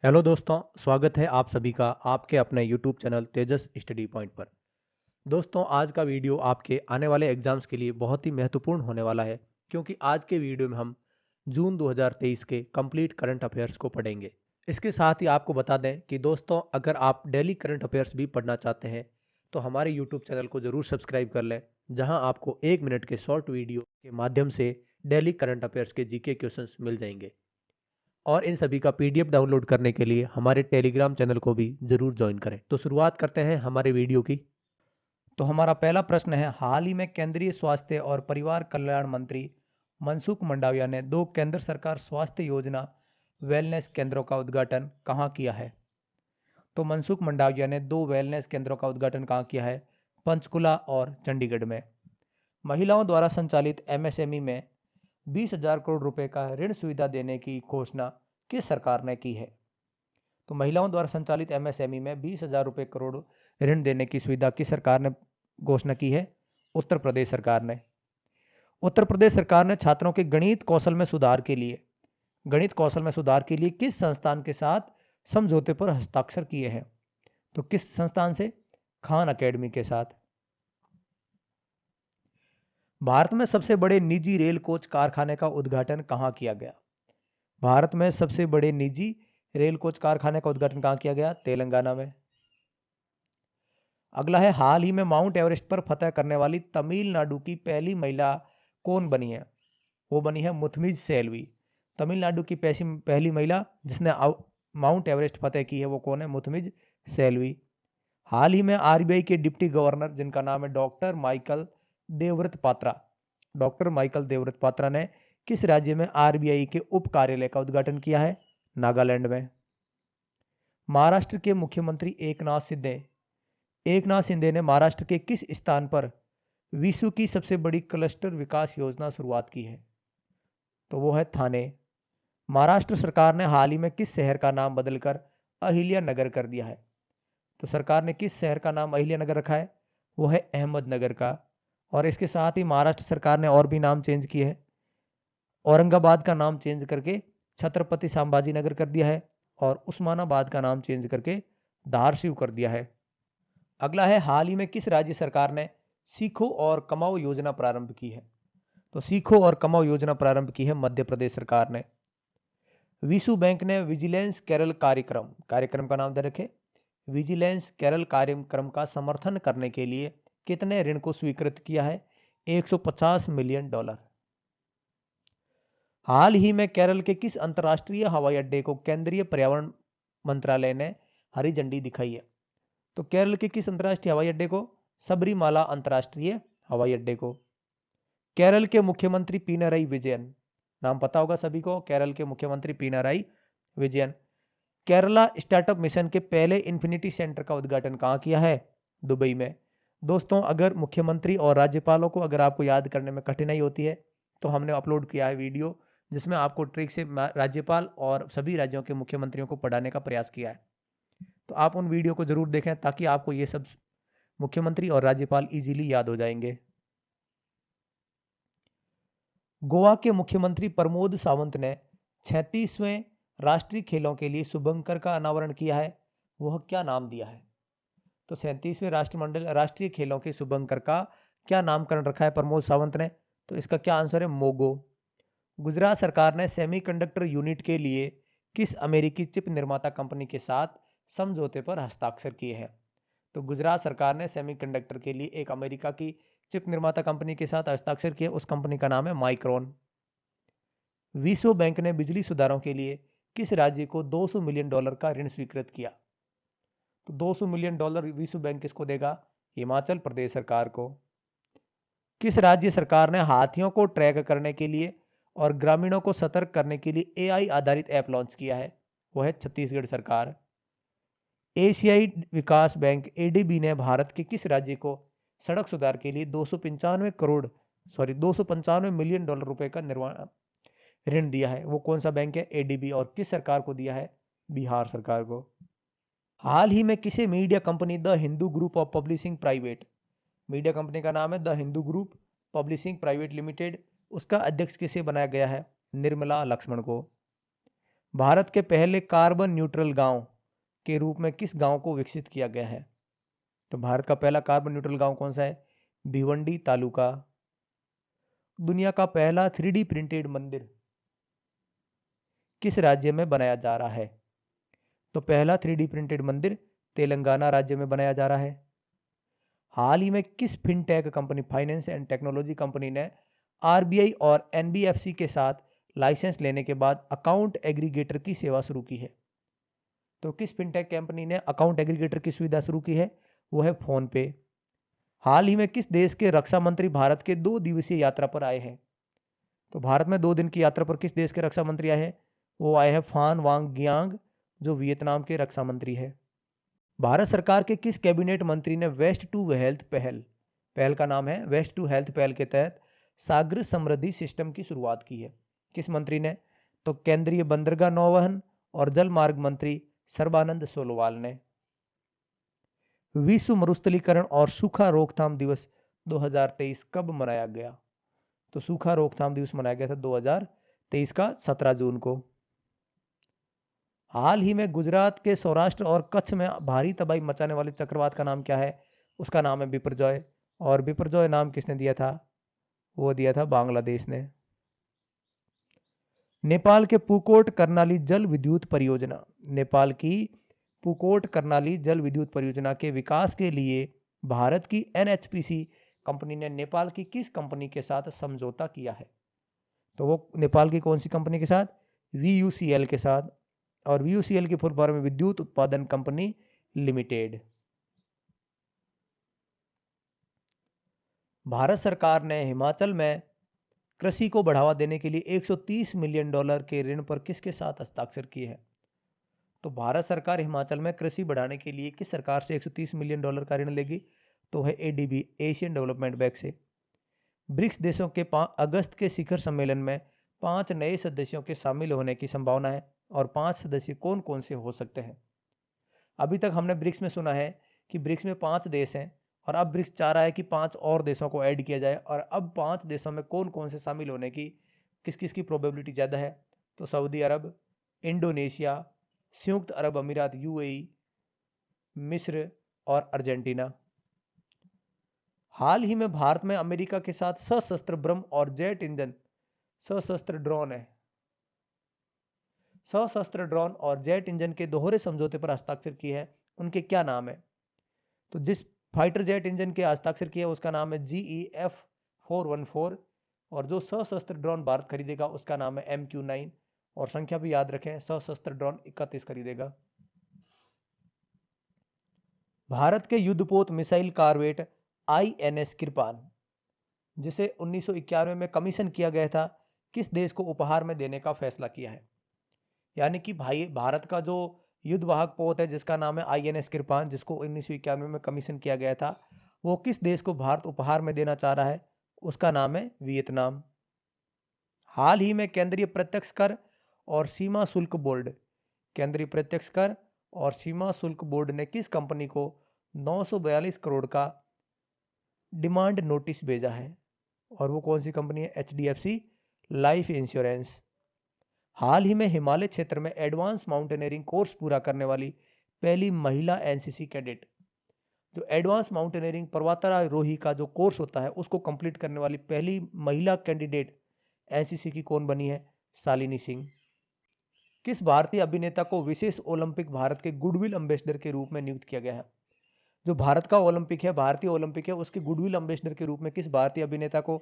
Hello दोस्तों, स्वागत है आप सभी का आपके अपने यूट्यूब चैनल तेजस स्टडी पॉइंट पर। दोस्तों, आज का वीडियो आपके आने वाले एग्जाम्स के लिए बहुत ही महत्वपूर्ण होने वाला है, क्योंकि आज के वीडियो में हम जून 2023 के कंप्लीट करंट अफेयर्स को पढ़ेंगे। इसके साथ ही आपको बता दें कि दोस्तों, अगर आप डेली करंट अफेयर्स भी पढ़ना चाहते हैं तो हमारे यूट्यूब चैनल को ज़रूर सब्सक्राइब कर लें, जहां आपको 1 मिनट के शॉर्ट वीडियो के माध्यम से डेली करंट अफेयर्स के जीके क्वेश्चंस मिल जाएंगे। और इन सभी का पीडीएफ डाउनलोड करने के लिए हमारे टेलीग्राम चैनल को भी जरूर ज्वाइन करें। तो शुरुआत करते हैं हमारे वीडियो की। तो हमारा पहला प्रश्न है, हाल ही में केंद्रीय स्वास्थ्य और परिवार कल्याण मंत्री मनसुख मंडाविया ने 2 केंद्र सरकार स्वास्थ्य योजना वेलनेस केंद्रों का उद्घाटन कहाँ किया है? तो मनसुख मंडाविया ने 2 वेलनेस केंद्रों का उद्घाटन कहाँ किया है? पंचकुला और चंडीगढ़ में। महिलाओं द्वारा संचालित एमएसएमई में 20,000 करोड़ रुपए का ऋण सुविधा देने की घोषणा किस सरकार ने की है? तो महिलाओं द्वारा संचालित एमएसएमई में 20,000 रुपए करोड़ ऋण देने की सुविधा किस सरकार ने घोषणा की है? उत्तर प्रदेश सरकार ने। उत्तर प्रदेश सरकार ने छात्रों के गणित कौशल में सुधार के लिए किस संस्थान के साथ समझौते पर हस्ताक्षर किए हैं? तो किस संस्थान से? खान अकेडमी के साथ। भारत में सबसे बड़े निजी रेल कोच कारखाने का उद्घाटन कहाँ किया गया? भारत में सबसे बड़े निजी रेल कोच कारखाने का उद्घाटन कहाँ किया गया? तेलंगाना में। अगला है, हाल ही में माउंट एवरेस्ट पर फतह करने वाली तमिलनाडु की पहली महिला कौन बनी है? वो बनी है मुथमिज सेल्वी। तमिलनाडु की पहली महिला जिसने माउंट एवरेस्ट फतेह की है वो कौन है? मुथमिज सेल्वी। हाल ही में आरबीआई के डिप्टी गवर्नर जिनका नाम है डॉक्टर माइकल देवव्रत पात्रा ने किस राज्य में आरबीआई के उप कार्यालय का उद्घाटन किया है? नागालैंड में। महाराष्ट्र के मुख्यमंत्री एकनाथ शिंदे ने महाराष्ट्र के किस स्थान पर विश्व की सबसे बड़ी क्लस्टर विकास योजना शुरुआत की है? तो वो है थाने। महाराष्ट्र सरकार ने हाल ही में किस शहर का नाम बदलकर अहिल्या नगर कर दिया है? तो सरकार ने किस शहर का नाम अहिल्या नगर रखा है? वो है अहमदनगर का। और इसके साथ ही महाराष्ट्र सरकार ने और भी नाम चेंज किए हैं। औरंगाबाद का नाम चेंज करके छत्रपति संभाजी नगर कर दिया है और उस्मानाबाद का नाम चेंज करके धारशिव कर दिया है। अगला है, हाल ही में किस राज्य सरकार ने सीखो और कमाओ योजना प्रारंभ की है? तो सीखो और कमाओ योजना प्रारंभ की है मध्य प्रदेश सरकार ने। विश्व बैंक ने विजिलेंस केरल कार्यक्रम का नाम दे रखे। विजिलेंस केरल कार्यक्रम का समर्थन करने के लिए कितने ऋण को स्वीकृत किया है? 150 मिलियन डॉलर। हाल ही में केरल के किस अंतर्राष्ट्रीय हवाई अड्डे को केंद्रीय पर्यावरण मंत्रालय ने हरी झंडी दिखाई है? तो केरल के किस अंतर्राष्ट्रीय हवाई अड्डे को? सबरीमाला अंतर्राष्ट्रीय हवाई अड्डे को। केरल के मुख्यमंत्री पिनाराई विजयन, नाम पता होगा सभी को, केरल के मुख्यमंत्री पिनाराई विजयन, केरला स्टार्टअप मिशन के पहले इन्फिनिटी सेंटर का उद्घाटन कहाँ किया है? दुबई में। दोस्तों, अगर मुख्यमंत्री और राज्यपालों को अगर आपको याद करने में कठिनाई होती है तो हमने अपलोड किया है वीडियो जिसमें आपको ट्रिक से राज्यपाल और सभी राज्यों के मुख्यमंत्रियों को पढ़ाने का प्रयास किया है। तो आप उन वीडियो को जरूर देखें ताकि आपको ये सब मुख्यमंत्री और राज्यपाल इजीली याद हो जाएंगे। गोवा के मुख्यमंत्री प्रमोद सावंत ने 36वें राष्ट्रीय खेलों के लिए शुभंकर का अनावरण किया है। वह क्या नाम दिया है? तो 37वें राष्ट्रीय खेलों के शुभंकर का क्या नामकरण रखा है प्रमोद सावंत ने? तो इसका क्या आंसर है? मोगो। गुजरात सरकार ने सेमीकंडक्टर यूनिट के लिए किस अमेरिकी चिप निर्माता कंपनी के साथ समझौते पर हस्ताक्षर किए हैं? तो गुजरात सरकार ने सेमीकंडक्टर के लिए एक अमेरिका की चिप निर्माता कंपनी के साथ हस्ताक्षर किए। उस कंपनी का नाम है माइक्रोन। विश्व बैंक ने बिजली सुधारों के लिए किस राज्य को 200 मिलियन डॉलर का ऋण स्वीकृत किया? तो 200 मिलियन डॉलर विश्व बैंक किसको देगा? हिमाचल प्रदेश सरकार को। किस राज्य सरकार ने हाथियों को ट्रैक करने के लिए और ग्रामीणों को सतर्क करने के लिए एआई आधारित ऐप लॉन्च किया है? वो है छत्तीसगढ़ सरकार। एशियाई विकास बैंक एडीबी ने भारत के किस राज्य को सड़क सुधार के लिए 295 मिलियन डॉलर रुपए का निर्माण ऋण दिया है? वो कौन सा बैंक है? एडीबी। और किस सरकार को दिया है? बिहार सरकार को। हाल ही में किसे media company the Hindu group of publishing private, media company का नाम है the Hindu group publishing private limited, उसका अध्यक्ष किसे बनाया गया है? निर्मला लक्ष्मण को। भारत के पहले कार्बन न्यूट्रल गांव के रूप में किस गांव को विकसित किया गया है? तो भारत का पहला कार्बन न्यूट्रल गांव कौन सा है? भिवंडी तालुका। दुनिया का पहला 3D प्रिंटेड मंदिर किस राज्य में बनाया जा रहा है? तो पहला 3D प्रिंटेड मंदिर तेलंगाना राज्य में बनाया जा रहा है। हाल ही में किस fintech company, finance and technology company ने आरबीआई और एनबीएफसी के साथ लाइसेंस लेने के बाद अकाउंट एग्रीगेटर की सेवा शुरू की है? तो किस फिनटेक कंपनी ने अकाउंट एग्रीगेटर की सुविधा शुरू की है? वो है फोन पे। हाल ही में किस देश के रक्षा मंत्री भारत के 2 दिवसीय यात्रा पर आए हैं? तो भारत में 2 दिन की यात्रा पर किस देश के रक्षा मंत्री आए हैं? वो आए हैं फान वांग गियांग, जो वियतनाम के रक्षा मंत्री है। भारत सरकार के किस कैबिनेट मंत्री ने वेस्ट टू हेल्थ पहल का नाम है वेस्ट टू हेल्थ पहल के तहत सागर समृद्धि सिस्टम की शुरुआत की है? किस मंत्री ने? तो केंद्रीय बंदरगाह, नौवहन और जल मार्ग मंत्री सर्बानंद सोनोवाल ने। विश्व मरुस्थलीकरण और सूखा रोकथाम दिवस 2023 कब मनाया गया? तो सूखा रोकथाम दिवस मनाया गया था 2023 का 17 जून को। हाल ही में गुजरात के सौराष्ट्र और कच्छ में भारी तबाही मचाने वाले चक्रवात का नाम क्या है? उसका नाम है बिपरजॉय। और बिपरजॉय नाम किसने दिया था? वो दिया था बांग्लादेश ने। नेपाल के पुकोट कर्णाली जल विद्युत परियोजना, नेपाल की पुकोट कर्णाली जल विद्युत परियोजना के विकास के लिए भारत की एनएचपीसी कंपनी ने नेपाल की किस कंपनी के साथ समझौता किया है? तो वो नेपाल की कौन सी कंपनी के साथ? वीयूसीएल के साथ। और वीयूसीएल की फुल फॉर्म में विद्युत उत्पादन कंपनी लिमिटेड। भारत सरकार ने हिमाचल में कृषि को बढ़ावा देने के लिए $130 मिलियन के ऋण पर किसके साथ हस्ताक्षर किए हैं? तो भारत सरकार हिमाचल में कृषि बढ़ाने के लिए किस सरकार से $130 मिलियन का ऋण लेगी? तो है एडीबी, एशियन डेवलपमेंट बैंक से। ब्रिक्स देशों के अगस्त के शिखर सम्मेलन में 5 नए सदस्यों के शामिल होने की संभावना है। और 5 सदस्य कौन कौन से हो सकते हैं? अभी तक हमने ब्रिक्स में सुना है कि ब्रिक्स में 5 देश हैं, और अब ब्रिक्स चाह रहा है कि 5 और देशों को ऐड किया जाए। और अब 5 देशों में कौन कौन से शामिल होने की किस किस की प्रोबेबिलिटी ज़्यादा है? तो सऊदी अरब, इंडोनेशिया, संयुक्त अरब अमीरात यूएई, मिस्र और अर्जेंटीना। हाल ही में भारत में अमेरिका के साथ सशस्त्र ब्रह्म और जेट इंजन सशस्त्र ड्रोन है सशस्त्र ड्रोन और जेट इंजन के दोहरे समझौते पर हस्ताक्षर किए हैं। उनके क्या नाम है? तो जिस फाइटर जेट इंजन के हस्ताक्षर किए उसका नाम है GEF414। और जो सशस्त्र ड्रोन भारत खरीदेगा उसका नाम है MQ9। और संख्या भी याद रखें, सशस्त्र ड्रोन 31 खरीदेगा। भारत के युद्धपोत मिसाइल कारवेट INS कृपान, जिसे 1991 में कमीशन किया गया था, किस देश को उपहार में देने का फैसला किया है? यानी कि भाई भारत का जो युद्धवाहक पोत है जिसका नाम है INS कृपान, जिसको 1991 में कमीशन किया गया था, वो किस देश को भारत उपहार में देना चाह रहा है? उसका नाम है वियतनाम। हाल ही में केंद्रीय प्रत्यक्ष कर और सीमा शुल्क बोर्ड केंद्रीय प्रत्यक्ष कर और सीमा शुल्क बोर्ड ने किस कंपनी को 942 करोड़ का डिमांड नोटिस भेजा है? और वो कौन सी कंपनी है? HDFC life insurance. हाल ही में हिमालय क्षेत्र में एडवांस माउंटेनियरिंग कोर्स पूरा करने वाली पहली महिला NCC कैडेट, जो एडवांस माउंटेनियरिंग पर्वतारोही का जो कोर्स होता है उसको कंप्लीट करने वाली पहली महिला कैंडिडेट NCC की कौन बनी है? शालिनी सिंह। किस भारतीय अभिनेता को विशेष ओलंपिक भारत के गुडविल एम्बेसडर के रूप में नियुक्त किया गया है? जो भारत का ओलंपिक है, भारतीय ओलंपिक है, उसके गुडविल एम्बेसडर के रूप में किस भारतीय अभिनेता को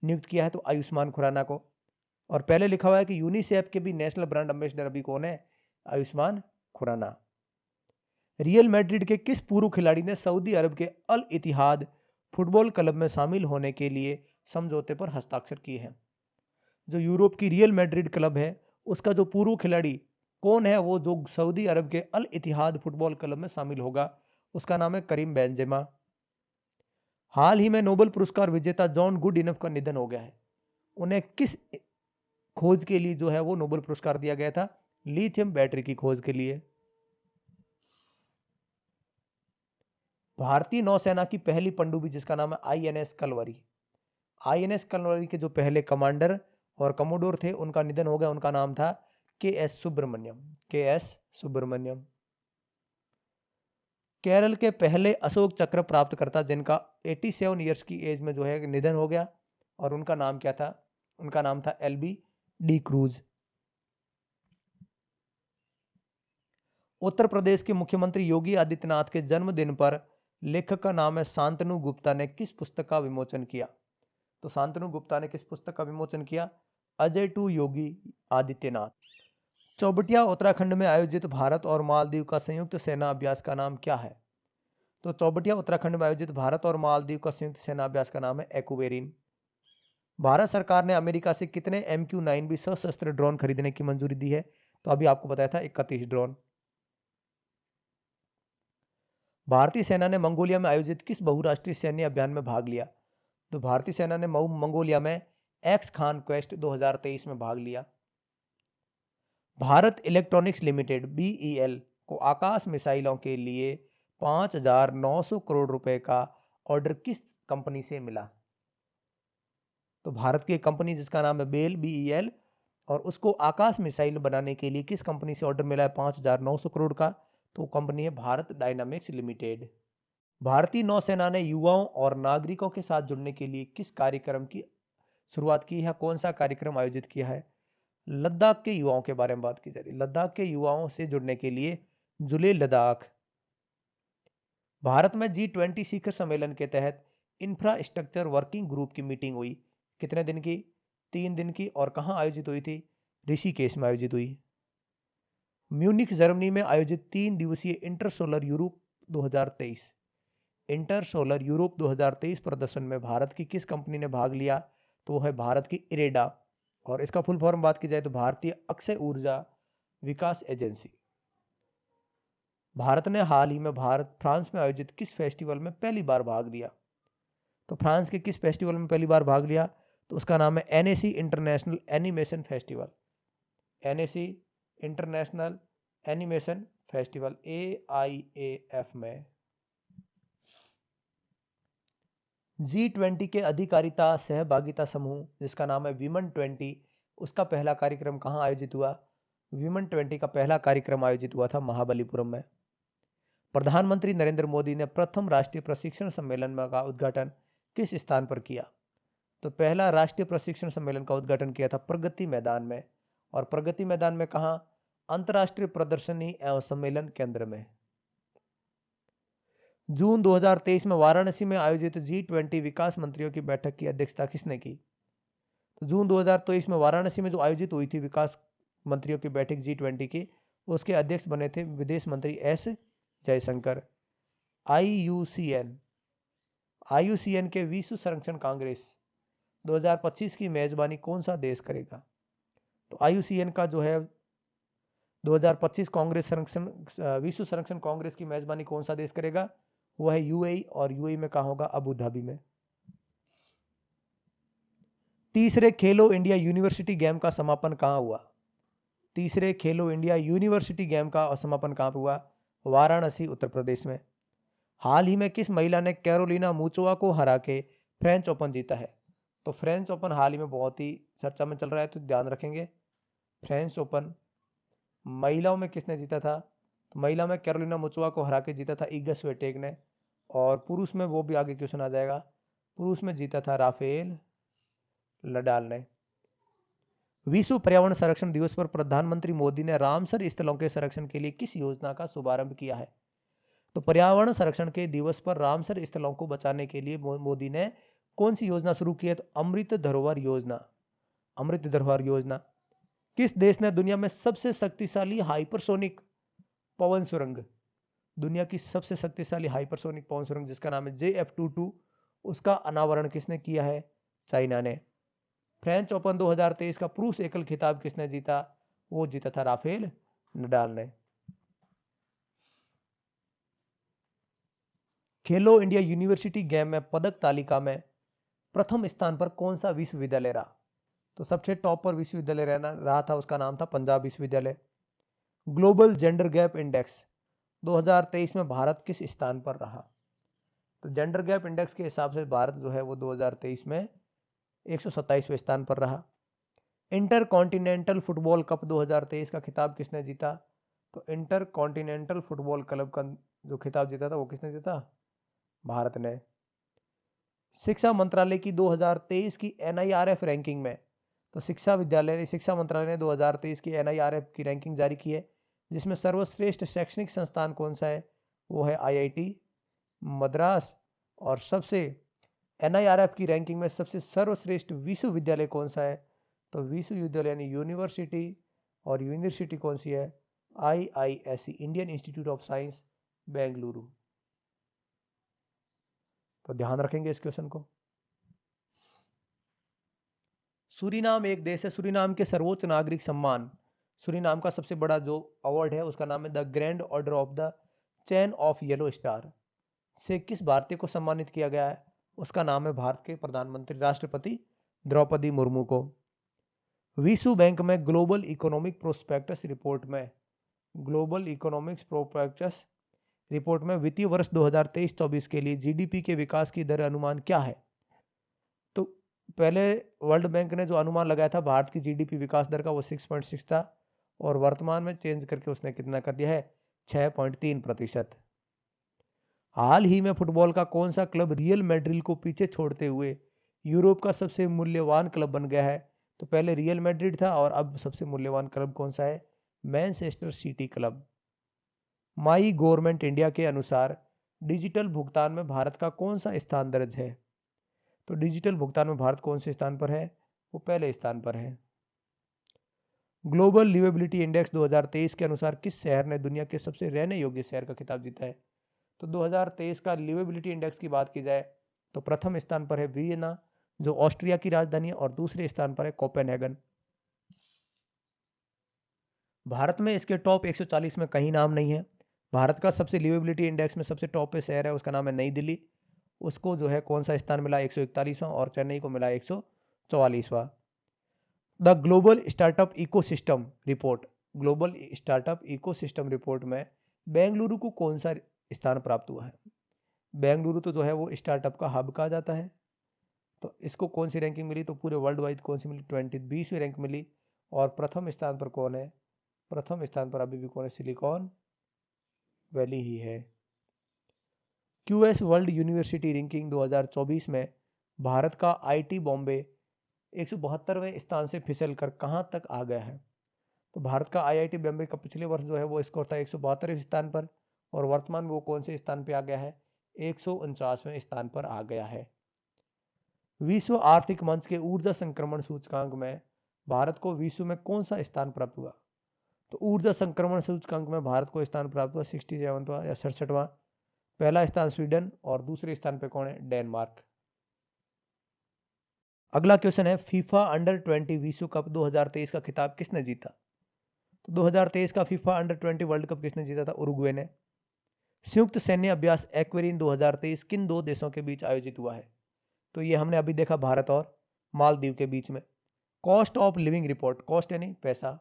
नियुक्त किया है? तो आयुष्मान खुराना को। और पहले लिखा हुआ है कि यूनिसेफ के भी नेशनल ब्रांड एम्बेसडर अभी कौन है? आयुष्मान खुराना। रियल मैड्रिड के किस पूर्व खिलाड़ी ने सऊदी अरब के अल इतिहाद फुटबॉल क्लब में शामिल होने के लिए समझौते पर हस्ताक्षर किए हैं? जो यूरोप की रियल मैड्रिड क्लब है उसका जो पूर्व खिलाड़ी कौन है, वो जो सऊदी अरब के अल इतिहाद फुटबॉल क्लब में शामिल होगा, उसका नाम है करीम बेंजेमा। हाल ही में नोबेल पुरस्कार विजेता जॉन गुड इनफ का निधन हो गया है। उन्हें किस खोज के लिए जो है वो नोबेल पुरस्कार दिया गया था? लिथियम बैटरी की खोज के लिए। भारतीय नौसेना की पहली पनडुब्बी जिसका नाम है INS कलवरी, INS कलवरी के जो पहले कमांडर और कमोडोर थे उनका निधन हो गया। उनका नाम था के.एस. सुब्रमण्यम। के.एस. सुब्रमण्यम। केरल के पहले अशोक चक्र प्राप्तकर्ता जिनका 87 ईयर्स की एज में जो है निधन हो गया, और उनका नाम क्या था? उनका नाम था LB D cruise. Uttar Pradesh के मुख्यमंत्री योगी आदित्यनाथ के जन्मदिन पर लेखक का नाम है शांतनु गुप्ता ने किस पुस्तक का विमोचन किया? तो शांतनु गुप्ता ने किस पुस्तक का विमोचन किया? अजय टू योगी आदित्यनाथ। चौबटिया उत्तराखंड में आयोजित भारत और मालदीव का संयुक्त सेना अभ्यास का नाम क्या है? तो चौबटिया उत्तराखंड में आयोजित भारत और मालदीव का संयुक्त सेना अभ्यास का नाम है एक्वेरिन। भारत सरकार ने अमेरिका से कितने MQ-9B सशस्त्र ड्रोन खरीदने की मंजूरी दी है? तो अभी आपको बताया था 31 ड्रोन। भारतीय सेना ने मंगोलिया में आयोजित किस बहुराष्ट्रीय सैन्य अभियान में भाग लिया? तो भारतीय सेना ने मंगोलिया में एक्स खान क्वेस्ट 2023 में भाग लिया। भारत इलेक्ट्रॉनिक्स लिमिटेड BEL को आकाश मिसाइलों के लिए 5,900 करोड़ रुपए का ऑर्डर किस कंपनी से मिला? तो भारत की एक कंपनी जिसका नाम है BEL, और उसको आकाश मिसाइल बनाने के लिए किस कंपनी से ऑर्डर मिला है 5,900 करोड़ का? तो कंपनी है भारत डायनामिक्स लिमिटेड। भारतीय नौसेना ने युवाओं और नागरिकों के साथ जुड़ने के लिए किस कार्यक्रम की शुरुआत की है? कौन सा कार्यक्रम आयोजित किया है? लद्दाख के युवाओं के बारे में बात की जा रही है। लद्दाख के युवाओं से जुड़ने के लिए जुले लद्दाख। भारत में G20 शिखर सम्मेलन के तहत इंफ्रास्ट्रक्चर वर्किंग ग्रुप की मीटिंग हुई। कितने दिन की? 3 दिन की। और कहाँ आयोजित हुई थी? ऋषिकेश में आयोजित हुई। म्यूनिख जर्मनी में आयोजित 3 दिवसीय इंटरसोलर यूरोप 2023 इंटरसोलर यूरोप 2023 प्रदर्शन में भारत की किस कंपनी ने भाग लिया? तो है भारत की इरेडा। और इसका फुल फॉर्म बात की जाए तो भारतीय अक्षय ऊर्जा विकास एजेंसी। भारत ने हाल ही में फ्रांस में आयोजित किस फेस्टिवल में पहली बार भाग लिया? तो फ्रांस के किस फेस्टिवल में पहली बार भाग लिया? तो उसका नाम है NAC international animation festival. NAC international animation festival AIAF में। G20 के अधिकारिता सहभागिता समूह जिसका नाम है विमन 20, उसका पहला कार्यक्रम कहाँ आयोजित हुआ? विमन 20 का पहला कार्यक्रम आयोजित हुआ था महाबलीपुरम में। प्रधानमंत्री नरेंद्र मोदी ने प्रथम राष्ट्रीय प्रशिक्षण सम्मेलन का उद्घाटन किस स्थान पर किया? तो पहला राष्ट्रीय प्रशिक्षण सम्मेलन का उद्घाटन किया था प्रगति मैदान में। और प्रगति मैदान में कहाँ? अंतर्राष्ट्रीय प्रदर्शनी एवं सम्मेलन केंद्र में। जून 2023 में वाराणसी में आयोजित G20 विकास मंत्रियों की बैठक की अध्यक्षता किसने की? तो जून 2023 में वाराणसी में जो आयोजित हुई थी विकास मंत्रियों की बैठक G20 की, उसके अध्यक्ष बने थे विदेश मंत्री S जयशंकर। IUCN के विश्व संरक्षण कांग्रेस 2025 की मेजबानी कौन सा देश करेगा? तो IUCN का जो है 2025 कांग्रेस विश्व संरक्षण कांग्रेस की मेजबानी कौन सा देश करेगा? वो है UAE। और UAE में कहाँ होगा? अबू धाबी में। तीसरे खेलो इंडिया यूनिवर्सिटी गेम का समापन कहाँ हुआ? तीसरे खेलो इंडिया यूनिवर्सिटी गेम का समापन कहाँ हुआ? वाराणसी उत्तर प्रदेश में। हाल ही में किस महिला ने कैरोलिना मुचोवा को हरा के फ्रेंच ओपन जीता है? तो फ्रेंच ओपन हाल ही में बहुत ही चर्चा में चल रहा है, तो ध्यान रखेंगे। फ्रेंच ओपन महिलाओं में किसने जीता था? तो महिला में कैरोलिना मुचोवा को हरा के जीता था इगा स्विएटेक ने। और पुरुष में वो भी आगे क्वेश्चन आ जाएगा, पुरुष में जीता था राफेल नडाल ने। विश्व पर्यावरण संरक्षण दिवस पर प्रधानमंत्री मोदी ने रामसर स्थलों के संरक्षण के लिए किस योजना का शुभारंभ किया है? तो पर्यावरण संरक्षण के दिवस पर रामसर स्थलों को बचाने के लिए मोदी ने कौन सी योजना शुरू की है? तो अमृत धरोहर योजना। अमृत धरोहर योजना। किस देश ने दुनिया में सबसे शक्तिशाली हाइपरसोनिक पवन सुरंग, दुनिया की सबसे शक्तिशाली हाइपरसोनिक पवन सुरंग जिसका नाम है JF-22, उसका अनावरण किसने किया है? चाइना ने। फ्रेंच ओपन 2023 का पुरुष एकल खिताब किसने जीता? वो जीता था राफेल नडाल ने। खेलो इंडिया यूनिवर्सिटी गेम में पदक तालिका में प्रथम स्थान पर कौन सा विश्वविद्यालय रहा? तो सबसे टॉप पर विश्वविद्यालय रहा था, उसका नाम था पंजाब विश्वविद्यालय। ग्लोबल जेंडर गैप इंडेक्स 2023 में भारत किस स्थान पर रहा? तो जेंडर गैप इंडेक्स के हिसाब से भारत जो है वो 2023 में 127वें स्थान पर रहा। इंटर कॉन्टिनेंटल फुटबॉल कप 2023 का खिताब किसने जीता? तो इंटर कॉन्टिनेंटल फुटबॉल क्लब का जो खिताब जीता था वो किसने जीता? भारत ने। शिक्षा मंत्रालय की 2023 की NIRF रैंकिंग में, तो शिक्षा मंत्रालय ने 2023 की NIRF की रैंकिंग जारी की है, जिसमें सर्वश्रेष्ठ शैक्षणिक संस्थान कौन सा है? वो है IIT मद्रास। और सबसे NIRF की रैंकिंग में सबसे सर्वश्रेष्ठ विश्वविद्यालय कौन सा है? तो विश्वविद्यालय यानी यूनिवर्सिटी, और यूनिवर्सिटी कौन सी है? IISc, Indian institute of science, Bengaluru. तो ध्यान रखेंगे इस क्वेश्चन को। सूरीनाम एक देश है। सूरीनाम के सर्वोच्च नागरिक सम्मान, सूरीनाम का सबसे बड़ा जो अवार्ड है उसका नाम है the grand order of the chain of yellow star, से किस भारतीय को सम्मानित किया गया है? उसका नाम है भारत के प्रधानमंत्री राष्ट्रपति द्रौपदी मुर्मू को। विश्व बैंक में ग्लोबल इकोनॉमिक प्रोस्पेक्टस रिपोर्ट में, ग्लोबल इकोनॉमिक्स प्रोस्पेक्टस रिपोर्ट में वित्तीय वर्ष 2023-24 के लिए GDP के विकास की दर अनुमान क्या है? तो पहले वर्ल्ड बैंक ने जो अनुमान लगाया था भारत की GDP विकास दर का वो 6.6 था, और वर्तमान में चेंज करके उसने कितना कर दिया है? 6.3%। हाल ही में फुटबॉल का कौन सा क्लब रियल मैड्रिड को पीछे छोड़ते हुए यूरोप का सबसे मूल्यवान क्लब बन गया है? तो पहले रियल मैड्रिड था और अब सबसे मूल्यवान क्लब कौन सा है? Manchester city club. My government India के अनुसार डिजिटल भुगतान में भारत का कौन सा स्थान दर्ज है? तो डिजिटल भुगतान में भारत कौन से स्थान पर है? वो पहले स्थान पर है। ग्लोबल लिवेबिलिटी इंडेक्स 2023 के अनुसार किस शहर ने दुनिया के सबसे रहने योग्य शहर का खिताब जीता है? तो 2023 का लिवेबिलिटी इंडेक्स की बात की जाए तो प्रथम स्थान पर है वियना, जो ऑस्ट्रिया की राजधानी है, और दूसरे स्थान पर है कोपेनहेगन। भारत में इसके टॉप 140 में कहीं नाम नहीं है। भारत का सबसे लिवेबिलिटी इंडेक्स में सबसे टॉप पे शहर है, उसका नाम है नई दिल्ली। उसको जो है कौन सा स्थान मिला? 141वां, और चेन्नई को मिला 144वां। The global startup ecosystem report, global startup ecosystem report में बेंगलुरु को कौन सा स्थान प्राप्त हुआ है? बेंगलुरु तो जो है वो स्टार्टअप का हब कहा जाता है। तो इसको कौन सी रैंकिंग मिली? तो पूरे वर्ल्ड वाइड कौन सी मिली? 20वीं रैंक मिली। और प्रथम स्थान पर कौन है? प्रथम स्थान पर अभी भी कौन है? सिलिकॉन वैली ही है। QS वर्ल्ड यूनिवर्सिटी रैंकिंग 2024 में भारत का IIT बॉम्बे 172वें स्थान से फिसल कर कहां तक आ गया है? तो भारत का IIT बॉम्बे का पिछले वर्ष जो है वो स्कोर था 172वें स्थान पर, और वर्तमान में वो कौन से स्थान पर आ गया है? 149वें स्थान पर आ गया है। विश्व आर्थिक मंच के ऊर्जा संक्रमण सूचकांक में भारत को विश्व में कौन सा स्थान प्राप्त हुआ? तो ऊर्जा संक्रमण सूचकांक में भारत को स्थान प्राप्त हुआ 67वां या 67वां। पहला स्थान स्वीडन, और दूसरे स्थान पे कौन है? डेनमार्क। अगला क्वेश्चन है, फीफा अंडर-20 विश्व कप 2023 का खिताब किसने जीता? तो 2023 का फीफा अंडर-20 वर्ल्ड कप किसने जीता था? उरुग्वे ने। संयुक्त सैन्य अभ्यास एक्वेरिन 2023 किन दो देशों के बीच आयोजित हुआ है? तो ये हमने अभी देखा, भारत और मालदीव के बीच में। Cost of living report, cost यानी पैसा,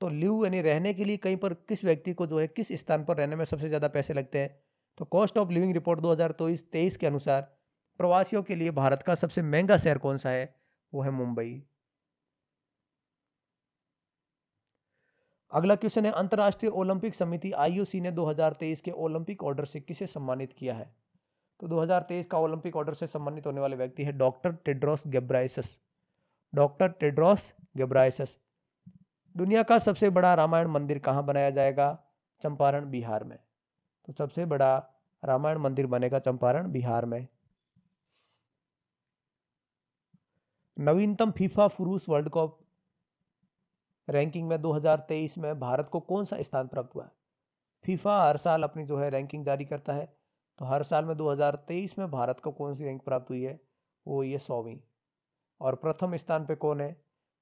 तो लिव यानी रहने के लिए कहीं पर किस व्यक्ति को जो है किस स्थान पर रहने में सबसे ज़्यादा पैसे लगते हैं? तो कॉस्ट ऑफ लिविंग रिपोर्ट 2023 के अनुसार प्रवासियों के लिए भारत का सबसे महंगा शहर कौन सा है? वो है मुंबई। अगला क्वेश्चन है, अंतर्राष्ट्रीय ओलंपिक समिति IOC ने 2023 के ओलंपिक ऑर्डर से किसे सम्मानित किया है? तो 2023 का ओलंपिक ऑर्डर से सम्मानित होने वाले व्यक्ति है doctor Tedros Ghebreyesus. Doctor Tedros Ghebreyesus. दुनिया का सबसे बड़ा रामायण मंदिर कहाँ बनाया जाएगा? चंपारण, बिहार में। तो सबसे बड़ा रामायण मंदिर बनेगा चंपारण, बिहार में। नवीनतम फीफा पुरुष वर्ल्ड कप रैंकिंग में 2023 में भारत को कौन सा स्थान प्राप्त हुआ है? फीफा हर साल अपनी जो है रैंकिंग जारी करता है, तो हर साल में 2023 में भारत को कौन सी रैंक प्राप्त हुई है? वो ये 100वीं। और प्रथम स्थान पे कौन है?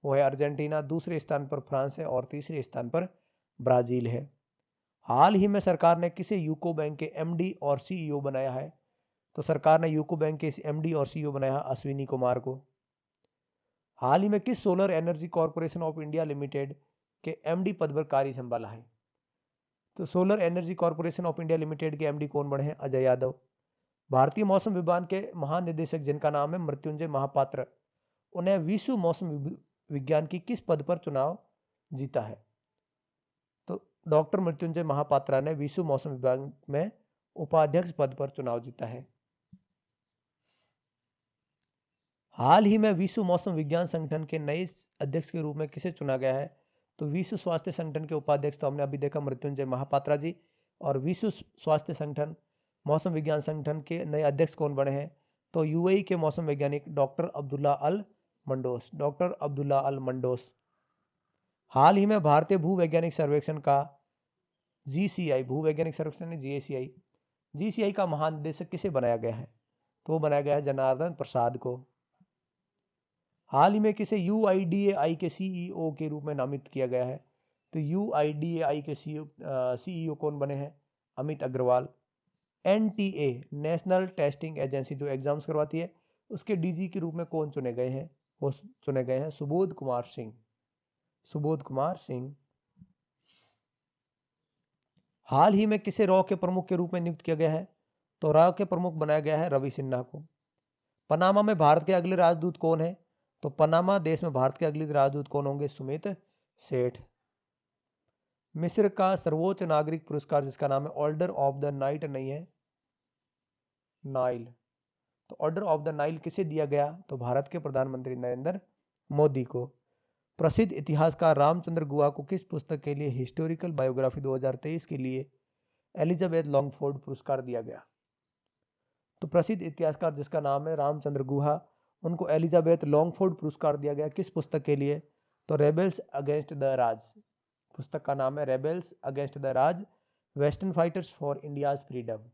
वो है अर्जेंटीना, दूसरे स्थान पर फ्रांस है, और तीसरे स्थान पर ब्राजील है। हाल ही में सरकार ने किसे यूको बैंक के MD और CEO बनाया है? तो सरकार ने यूको बैंक के MD और CEO बनाया है अश्विनी कुमार को। हाल ही में किस solar energy corporation of India limited के MD पद पर कार्य संभाला है? तो solar energy corporation of India limited के MD कौन बने हैं? अजय यादव। भारतीय मौसम विभाग के महानिदेशक जिनका नाम है मृत्युंजय महापात्र, उन्हें विश्व विज्ञान की किस पद पर चुनाव जीता है? तो डॉक्टर मृत्युंजय महापात्रा ने विश्व मौसम विभाग में उपाध्यक्ष पद पर चुनाव जीता है। हाल ही में विश्व मौसम विज्ञान संगठन के नए अध्यक्ष के रूप में किसे चुना गया है? तो विश्व स्वास्थ्य संगठन के उपाध्यक्ष तो हमने अभी देखा मृत्युंजय महापात्रा जी, और विश्व स्वास्थ्य संगठन मौसम विज्ञान संगठन के नए अध्यक्ष कौन बने हैं? तो यूएई के मौसम वैज्ञानिक डॉक्टर अब्दुल्ला अल मंडोस, डॉक्टर अब्दुल्ला अल मंडोस। हाल ही में भारतीय भूवैज्ञानिक सर्वेक्षण का जीसीआई, भूवैज्ञानिक सर्वेक्षण जीएसीआई, जीसीआई का महानिदेशक किसे बनाया गया है? तो वो बनाया गया है जनार्दन प्रसाद को। हाल ही में किसे यूआईडीएआई के सीईओ के रूप में नामित किया गया है? तो यूआईडीएआई के सीईओ कौन बने हैं? Amit Agarwal. NTA, national testing agency जो एग्जाम्स करवाती है, उसके डीजी के रूप में कौन चुने गए हैं? वो चुने गए हैं सुबोध कुमार सिंह, सुबोध कुमार सिंह। हाल ही में किसे रॉ के प्रमुख के रूप में नियुक्त किया गया है? तो रॉ के प्रमुख बनाया गया है रवि सिन्हा को। पनामा में भारत के अगले राजदूत कौन है? तो पनामा देश में भारत के अगले राजदूत कौन होंगे? सुमित सेठ। मिस्र का सर्वोच्च नागरिक पुरस्कार जिसका नाम है ऑर्डर ऑफ द नाइट नहीं है, नाइल। तो ऑर्डर ऑफ द नाइल किसे दिया गया? तो भारत के प्रधानमंत्री नरेंद्र मोदी को। प्रसिद्ध इतिहासकार रामचंद्र गुहा को किस पुस्तक के लिए हिस्टोरिकल बायोग्राफी 2023 के लिए एलिजाबेथ लॉन्गफोर्ड पुरस्कार दिया गया? तो प्रसिद्ध इतिहासकार जिसका नाम है रामचंद्र गुहा, उनको एलिजाबेथ लॉन्गफोर्ड पुरस्कार दिया गया किस पुस्तक के लिए? तो रेबेल्स अगेंस्ट द राज, पुस्तक का नाम है rebels against the Raj, western fighters for India's freedom.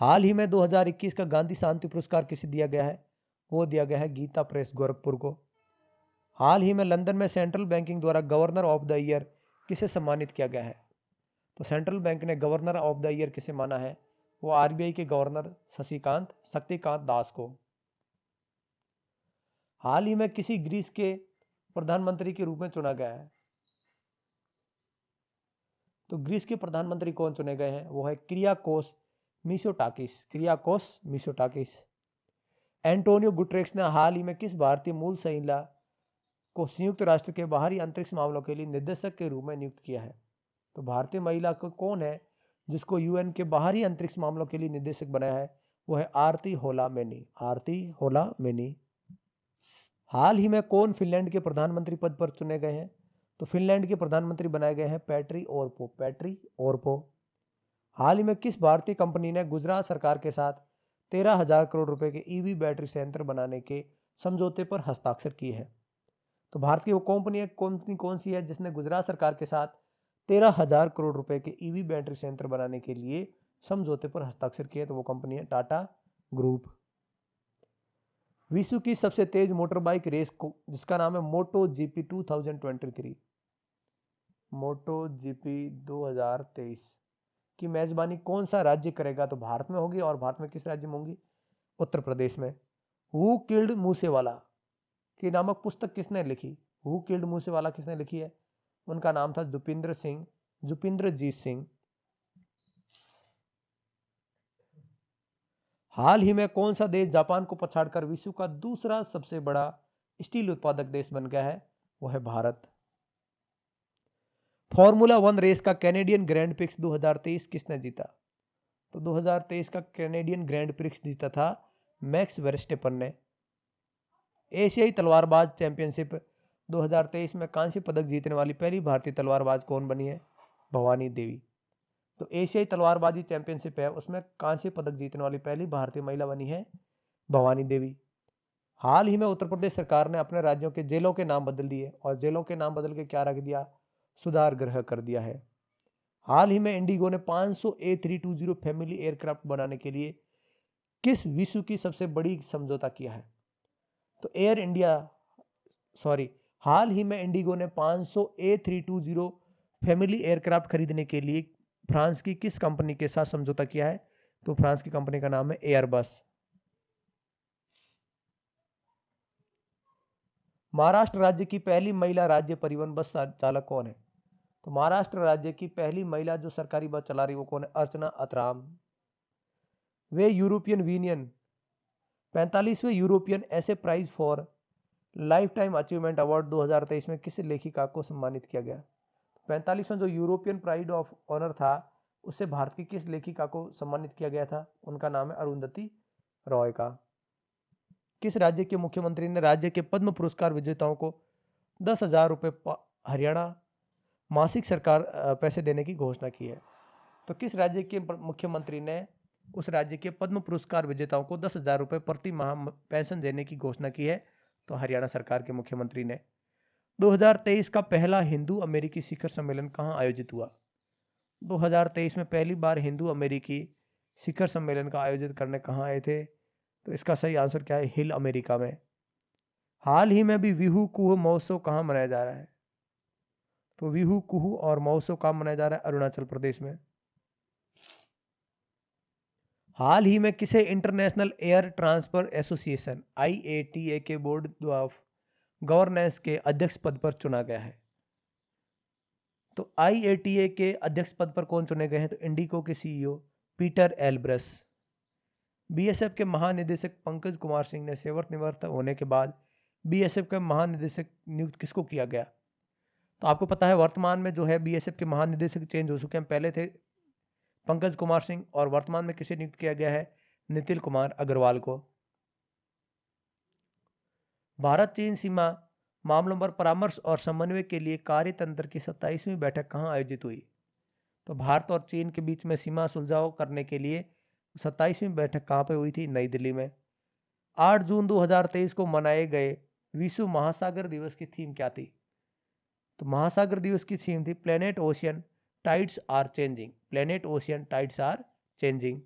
हाल ही में 2021 का गांधी शांति पुरस्कार किसे दिया गया है? वो दिया गया है गीता प्रेस गोरखपुर को। हाल ही में लंदन में सेंट्रल बैंकिंग द्वारा गवर्नर ऑफ द ईयर किसे सम्मानित किया गया है? तो सेंट्रल बैंक ने गवर्नर ऑफ द ईयर किसे माना है? वो आरबीआई के गवर्नर शक्तिकांत दास को। हाल ही में किसी ग्रीस के प्रधानमंत्री के रूप में चुना गया है? तो ग्रीस के प्रधानमंत्री कौन चुने गए हैं? वो है क्रियाकोस मिसोटाकिस, क्रियाकोस मिसोटाकिस। एंटोनियो गुटेरेस ने हाल ही में किस भारतीय मूल महिला को संयुक्त राष्ट्र के बाहरी अंतरिक्ष मामलों के लिए निदेशक के रूप में नियुक्त किया है? तो भारतीय महिला को कौन है जिसको यूएन के बाहरी अंतरिक्ष मामलों के लिए निदेशक बनाया है? वो है आरती होला मैनी, आरती होला मैनी। हाल ही में कौन फिनलैंड के प्रधानमंत्री पद पर चुने गए हैं? तो फिनलैंड के प्रधानमंत्री बनाए गए हैं पैट्री ओरपो, पैट्री ओरपो। हाल ही में किस भारतीय कंपनी ने गुजरात सरकार के साथ 13,000 करोड़ रुपए के ईवी बैटरी संयंत्र बनाने के समझौते पर हस्ताक्षर किए हैं? तो भारत की वो कंपनी कौन सी है जिसने गुजरात सरकार के साथ 13,000 करोड़ रुपए के ईवी बैटरी संयंत्र बनाने के लिए समझौते पर हस्ताक्षर किए? तो वो कंपनी है टाटा ग्रुप। विश्व की सबसे तेज मोटर बाइक रेस को जिसका नाम है मोटो जीपी 2023, मोटो जीपी 2023 की मेजबानी कौन सा राज्य करेगा? तो भारत में होगी, और भारत में किस राज्य में होगी? उत्तर प्रदेश में। हु किल्ड मूसेवाला की नामक पुस्तक किसने लिखी? हु किल्ड मूसेवाला किसने लिखी है? उनका नाम था जुपिंद्रजीत सिंह। हाल ही में कौन सा देश जापान को पछाड़कर विश्व का दूसरा सबसे बड़ा स्टील उत्पादक देश बन गया है? वो है भारत। फॉर्मूला 1 रेस का कैनेडियन ग्रैंड प्रिक्स 2023 किसने जीता? तो 2023 का कैनेडियन ग्रैंड प्रिक्स जीता था मैक्स वर्स्टेपन ने। एशियाई तलवारबाज चैंपियनशिप 2023 में कांस्य पदक जीतने वाली पहली भारतीय तलवारबाज कौन बनी है? भवानी देवी। तो एशियाई तलवारबाजी चैंपियनशिप है, उसमें कांस्य पदक जीतने वाली पहली भारतीय महिला बनी है भवानी देवी। हाल ही में उत्तर प्रदेश सरकार ने अपने राज्यों के जेलों के नाम बदल दिए, और जेलों के नाम बदल के क्या रख दिया? सुधार गृह कर दिया है। हाल ही में इंडिगो ने 500 A320 फैमिली एयरक्राफ्ट बनाने के लिए किस विश्व की सबसे बड़ी समझौता किया है? तो हाल ही में इंडिगो ने 500 A320 फैमिली एयरक्राफ्ट खरीदने के लिए फ्रांस की किस कंपनी के साथ समझौता किया है? तो फ्रांस की कंपनी का नाम है एयरबस। महाराष्ट्र राज्य की पहली महिला राज्य परिवहन बस चालक कौन है? तो महाराष्ट्र राज्य की पहली महिला जो सरकारी बस चला रही वो कौन है? अर्चना अतराम। वे यूरोपियन यूनियन 45वें यूरोपियन ऐसे prize for lifetime achievement award 2023 में किस लेखिका को सम्मानित किया गया? 45वां जो यूरोपियन प्राइड ऑफ ऑनर था, उससे भारत की किस लेखिका को सम्मानित किया गया था? उनका नाम है अरुंधति रॉय का। किस राज्य के मुख्यमंत्री ने राज्य के पद्म पुरस्कार विजेताओं को 10,000 रुपये हरियाणा मासिक सरकार पैसे देने की घोषणा की है? तो किस राज्य के मुख्यमंत्री ने उस राज्य के पद्म पुरस्कार विजेताओं को 10,000 रुपये प्रति माह पेंशन देने की घोषणा की है? तो हरियाणा सरकार के मुख्यमंत्री ने। 2023 का पहला हिंदू अमेरिकी शिखर सम्मेलन कहाँ आयोजित हुआ? 2023 में पहली बार हिंदू अमेरिकी शिखर सम्मेलन का आयोजित करने कहाँ आए थे? तो इसका सही आंसर क्या है? हिल अमेरिका में। हाल ही में भी बिहू कुह महोत्सव कहाँ मनाया जा रहा है? तो बिहू कुह और महोत्सव कहाँ मनाया जा रहा है? अरुणाचल प्रदेश में। हाल ही में किसे international air transfer association IATA के बोर्ड ऑफ गवर्नेंस के अध्यक्ष पद पर चुना गया है? तो IATA के अध्यक्ष पद पर कौन चुने गए हैं? तो इंडिगो के CEO पीटर एल्ब्रस। BSF के महानिदेशक पंकज कुमार सिंह ने सेवानिवृत्त होने के बाद BSF के महानिदेशक नियुक्त किसको किया गया? तो आपको पता है वर्तमान में जो है BSF के महानिदेशक चेंज हो चुके हैं। पहले थे पंकज कुमार सिंह और वर्तमान में किसे नियुक्त किया गया है? नितिन कुमार अग्रवाल को। भारत चीन सीमा मामलों पर परामर्श और समन्वय के लिए कार्यतंत्र की 27वीं बैठक कहाँ आयोजित हुई? तो भारत और चीन के बीच में सीमा सुलझाव करने के लिए 27वीं बैठक कहाँ पे हुई थी? नई दिल्ली में। 8 जून 2023 को मनाए गए विश्व महासागर दिवस की थीम क्या थी? तो महासागर दिवस की थीम थी planet ocean tides are changing. Planet ocean tides are changing.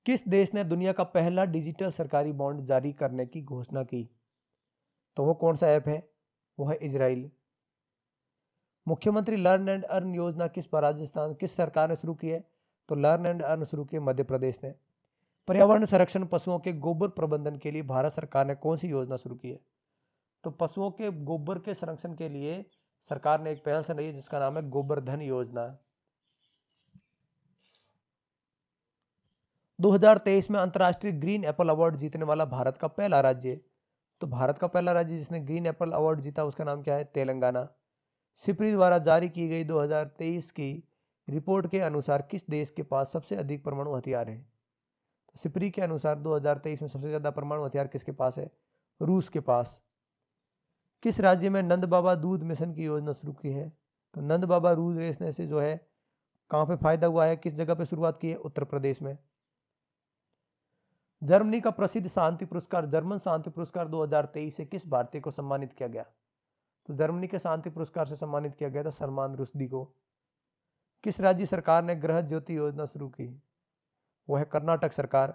किस देश ने दुनिया का पहला डिजिटल सरकारी बॉन्ड जारी करने की घोषणा की? तो वो कौन सा ऐप है? वो है इजराइल। मुख्यमंत्री लर्न एंड अर्न योजना किस सरकार ने शुरू की है? तो लर्न एंड अर्न शुरू की मध्य प्रदेश ने। पर्यावरण संरक्षण पशुओं के गोबर प्रबंधन के लिए भारत सरकार ने कौन सी योजना शुरू की है? तो पशुओं के गोबर के संरक्षण के लिए सरकार ने एक पहल चलाई है जिसका नाम है गोबर धन योजना। 2023 में अंतर्राष्ट्रीय ग्रीन एप्पल अवार्ड जीतने वाला भारत का पहला राज्य। तो भारत का पहला राज्य जिसने ग्रीन एप्पल अवार्ड जीता उसका नाम क्या है? तेलंगाना। सिप्री द्वारा जारी की गई 2023 की रिपोर्ट के अनुसार किस देश के पास सबसे अधिक परमाणु हथियार है? तो सिप्री के अनुसार 2023 में सबसे ज्यादा परमाणु हथियार किसके पास है? रूस के पास। किस राज्य में नंद बाबा दूध मिशन की योजना शुरू की है? तो नंद बाबा दूध रेसने से जो है कहाँ पे फायदा हुआ है? किस जगह पे शुरुआत की है? उत्तर प्रदेश में। जर्मनी का प्रसिद्ध शांति पुरस्कार जर्मन शांति पुरस्कार 2023 से किस भारतीय को सम्मानित किया गया? तो जर्मनी के शांति पुरस्कार से सम्मानित किया गया था सलमान रुश्दी को। किस राज्य सरकार ने गृह ज्योति योजना शुरू की? वो है कर्नाटक सरकार।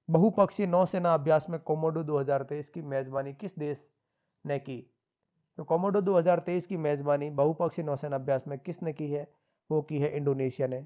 बहुपक्षीय नौसेना अभ्यास में कोमोडो 2023 की मेजबानी किस देश ने की? तो कोमोडो 2023 की मेजबानी बहुपक्षीय नौसेना अभ्यास में किसने की है? वो की है इंडोनेशिया ने।